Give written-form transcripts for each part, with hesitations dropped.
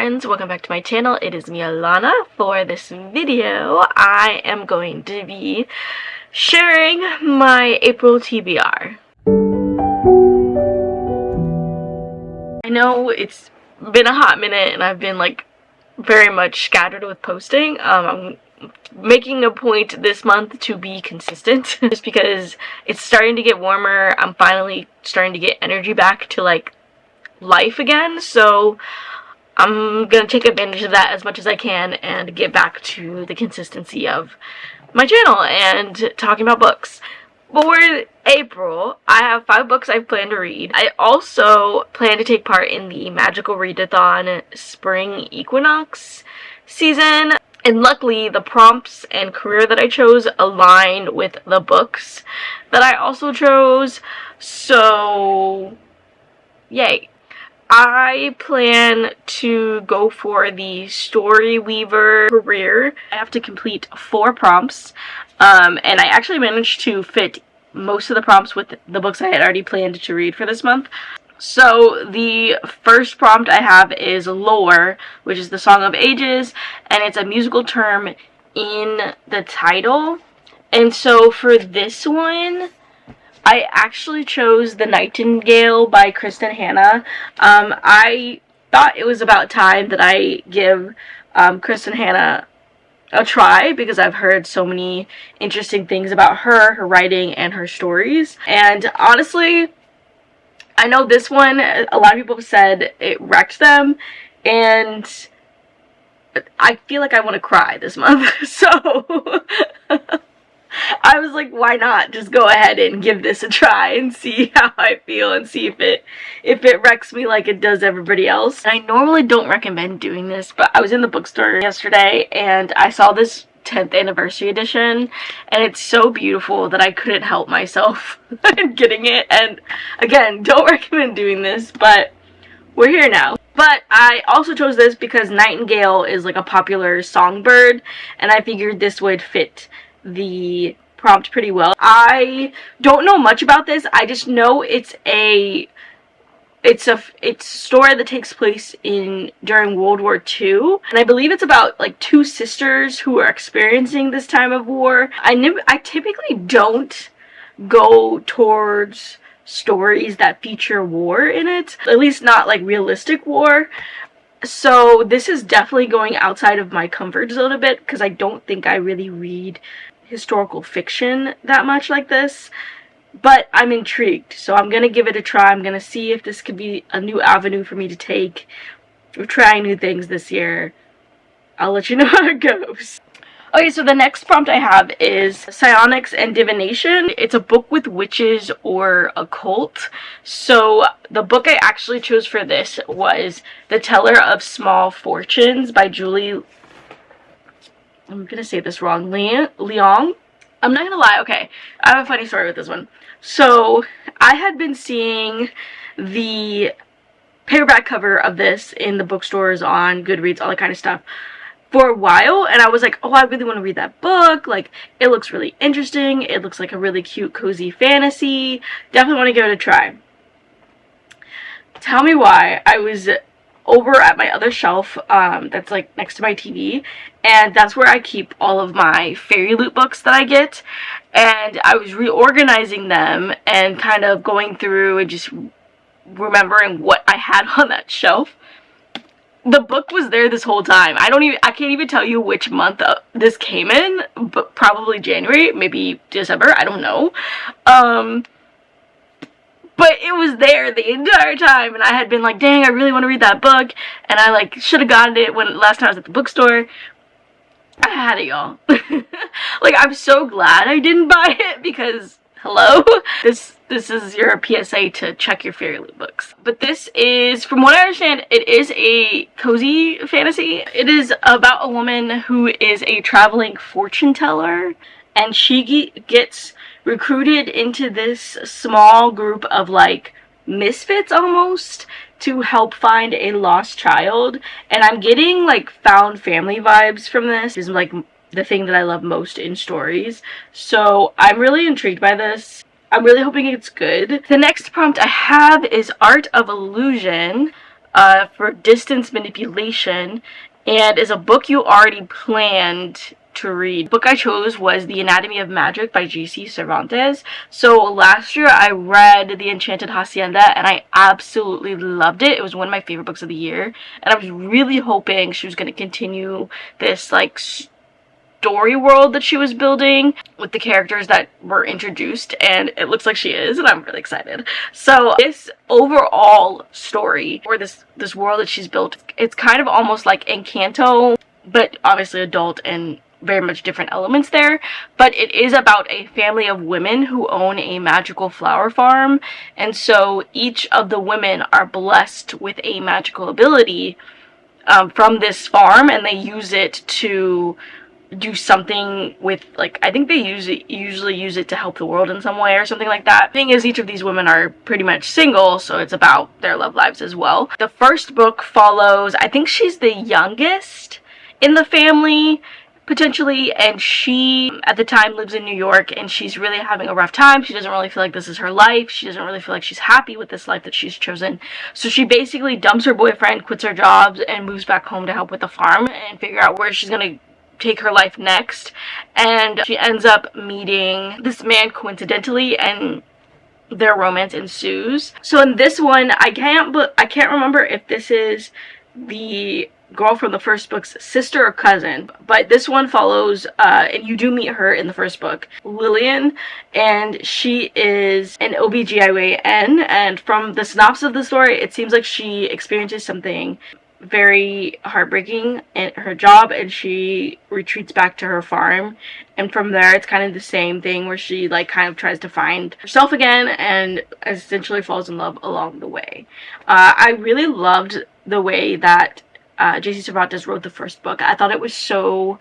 friends, welcome back to my channel. It is me, Alana. For this video, I am going to be sharing my April TBR. I know it's been a hot minute and I've been like very much scattered with posting. I'm making a point this month to be consistent just because it's starting to get warmer. I'm finally starting to get energy back to like life again, so I'm gonna take advantage of that as much as I can and get back to the consistency of my channel and talking about books. For April, I have 5 books I plan to read. I also plan to take part in the Magical Readathon Spring Equinox season, and luckily the prompts and career that I chose aligned with the books that I also chose, so yay. I plan to go for the Story Weaver career. I have to complete 4 prompts, and I actually managed to fit most of the prompts with the books I had already planned to read for this month. So the first prompt I have is lore, which is the Song of Ages, and it's a musical term in the title. And so for this one, I actually chose The Nightingale by Kristen Hanna. I thought it was about time that I give Kristen Hanna a try because I've heard so many interesting things about her writing, and her stories. And honestly, I know this one, a lot of people have said it wrecked them, and I feel like I want to cry this month, so I was like, why not just go ahead and give this a try and see how I feel and see if it wrecks me like it does everybody else. And I normally don't recommend doing this, but I was in the bookstore yesterday and I saw this 10th anniversary edition, and it's so beautiful that I couldn't help myself getting it. And again, don't recommend doing this, but we're here now. But I also chose this because Nightingale is like a popular songbird, and I figured this would fit the prompt pretty well. I don't know much about this. I just know it's a story that takes place during World War II, and I believe it's about like 2 sisters who are experiencing this time of war. I typically don't go towards stories that feature war in it, at least not like realistic war. So this is definitely going outside of my comfort zone a bit because I don't think I really read historical fiction that much like this, but I'm intrigued, so I'm gonna give it a try. I'm gonna see if this could be a new avenue for me to take. We're trying new things this year. I'll let you know how it goes. Okay, so the next prompt I have is Psionics and Divination. It's a book with witches or occult. So the book I actually chose for this was The Teller of Small Fortunes by Julie, I'm gonna say this wrong, Leong. I'm not gonna lie, okay, I have a funny story with this one. So I had been seeing the paperback cover of this in the bookstores, on Goodreads, all that kind of stuff, for a while, and I was like, oh, I really want to read that book. Like, it looks really interesting. It looks like a really cute, cozy fantasy. Definitely want to give it a try. Tell me why. I was over at my other shelf that's like next to my TV, and that's where I keep all of my fairy loot books that I get, and I was reorganizing them and kind of going through and just remembering what I had on that shelf. The book was there this whole time. I can't even tell you which month this came in, but probably January, maybe December, I don't know. But it was there the entire time, and I had been like, dang, I really want to read that book, and I like should have gotten it when last time I was at the bookstore. I had it, y'all. Like, I'm so glad I didn't buy it because, hello? This is your PSA to check your fairy loot books. But this is, from what I understand, it is a cozy fantasy. It is about a woman who is a traveling fortune teller, and she gets recruited into this small group of like misfits almost to help find a lost child. And I'm getting like found family vibes from this. This is like the thing that I love most in stories, so I'm really intrigued by this. I'm really hoping it's good. The next prompt I have is Art of Illusion for distance manipulation, and is a book you already planned to read. The book I chose was The Anatomy of Magic by J.C. Cervantes. So last year I read The Enchanted Hacienda and I absolutely loved it. It was one of my favorite books of the year, and I was really hoping she was going to continue this like story world that she was building with the characters that were introduced, and it looks like she is, and I'm really excited. So this overall story, or this world that she's built, it's kind of almost like Encanto, but obviously adult and very much different elements there. But it is about a family of women who own a magical flower farm, and so each of the women are blessed with a magical ability from this farm, and they use it to do something with, like, I think they usually use it to help the world in some way or something like that. The thing is, each of these women are pretty much single, so it's about their love lives as well. The first book follows, I think she's the youngest in the family, potentially, and she at the time lives in New York, and she's really having a rough time. She doesn't really feel like this is her life. She doesn't really feel like she's happy with this life that she's chosen. So she basically dumps her boyfriend, quits her jobs, and moves back home to help with the farm and figure out where she's gonna take her life next. And she ends up meeting this man coincidentally, and their romance ensues. So in this one, I can't remember if this is the girl from the first book's sister or cousin, but this one follows and you do meet her in the first book, Lillian, and she is an OBGYN, and from the synopsis of the story, it seems like she experiences something very heartbreaking in her job, and she retreats back to her farm, and from there it's kind of the same thing where she like kind of tries to find herself again and essentially falls in love along the way. I really loved the way that J.C. Cervantes wrote the first book. I thought it was so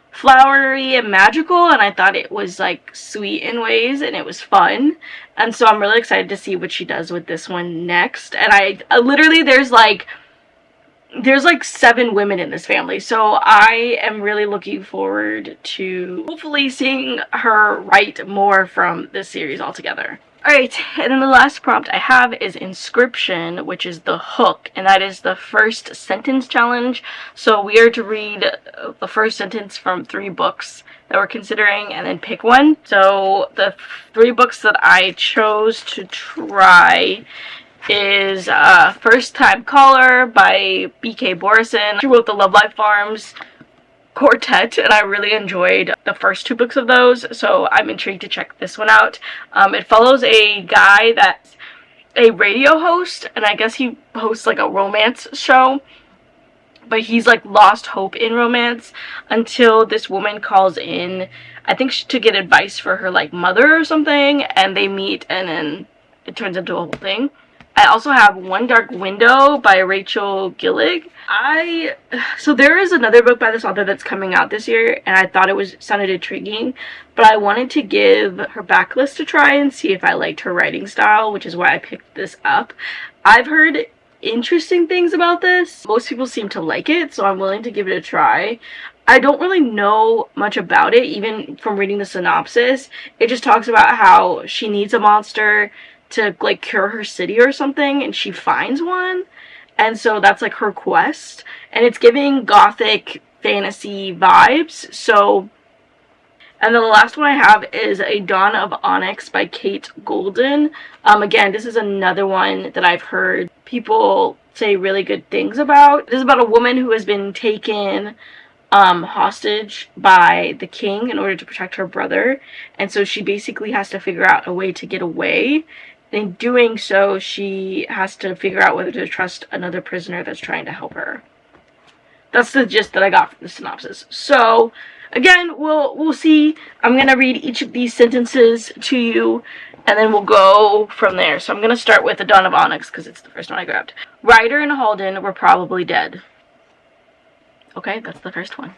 flowery and magical, and I thought it was like sweet in ways, and it was fun, and so I'm really excited to see what she does with this one next. And I literally there's like 7 women in this family, so I am really looking forward to hopefully seeing her write more from this series altogether. Alright, and then the last prompt I have is Inscription, which is the hook, and that is the first sentence challenge. So we are to read the first sentence from 3 books that we're considering and then pick one. So the 3 books that I chose to try is First Time Caller by B.K. Borison. She wrote the Love Life Farms quartet, and I really enjoyed the first 2 books of those, so I'm intrigued to check this one out. It follows a guy that's a radio host, and I guess he hosts like a romance show, but he's like lost hope in romance until this woman calls in, I think to get advice for her like mother or something, and they meet, and then it turns into a whole thing. I also have One Dark Window by Rachel Gillig. So there is another book by this author that's coming out this year, and I thought it sounded intriguing, but I wanted to give her backlist a try and see if I liked her writing style, which is why I picked this up. I've heard interesting things about this. Most people seem to like it, so I'm willing to give it a try. I don't really know much about it, even from reading the synopsis. It just talks about how she needs a monster to like cure her city or something, and she finds one, and so that's like her quest, and it's giving gothic fantasy vibes. So, and then the last one I have is A Dawn of Onyx by Kate Golden. Again, this is another one that I've heard people say really good things about. This is about a woman who has been taken hostage by the king in order to protect her brother, and so she basically has to figure out a way to get away. In doing so, she has to figure out whether to trust another prisoner that's trying to help her. That's the gist that I got from the synopsis. So, again, we'll see. I'm gonna read each of these sentences to you, and then we'll go from there. So I'm gonna start with The Dawn of Onyx, because it's the first one I grabbed. Ryder and Halden were probably dead. Okay, that's the first one.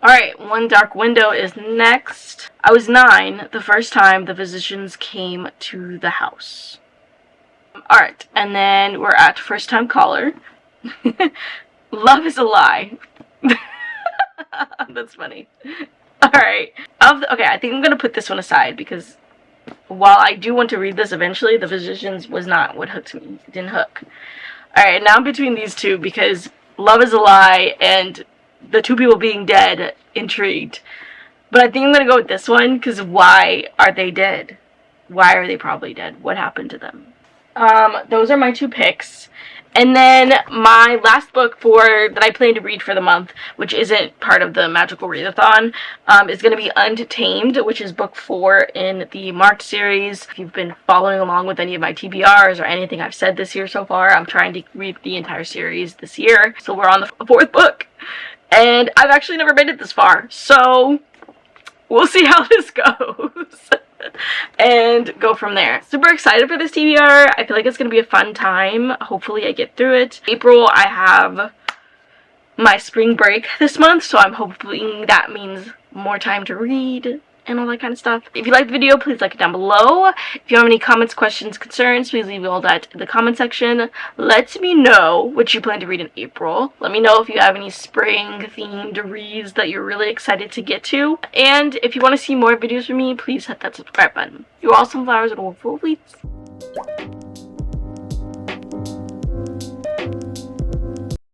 Alright, One Dark Window is next. I was 9 the first time the physicians came to the house. Alright, and then we're at First Time Caller. Love is a lie. That's funny. Alright. Okay, I think I'm going to put this one aside because while I do want to read this eventually, The Physicians was not what hooked me. It didn't hook. Alright, now I'm between these two because Love is a Lie and the two people being dead intrigued. But I think I'm going to go with this one because why are they dead? Why are they probably dead? What happened to them? Those are my two picks. And then my last book that I plan to read for the month, which isn't part of the Magical Readathon, is going to be Untamed, which is book 4 in the Marked series. If you've been following along with any of my TBRs or anything I've said this year so far, I'm trying to read the entire series this year. So we're on the 4th book. And I've actually never made it this far. So we'll see how this goes. And go from there. Super excited for this TBR. I feel like it's going to be a fun time. Hopefully I get through it. April, I have my spring break this month, so I'm hoping that means more time to read and all that kind of stuff. If you liked the video, please like it down below. If you have any comments, questions, concerns, please leave all that in the comment section. Let me know what you plan to read in April. Let me know if you have any spring themed reads that you're really excited to get to. And if you want to see more videos from me, please hit that subscribe button. You're all sunflowers and wonderful weeds.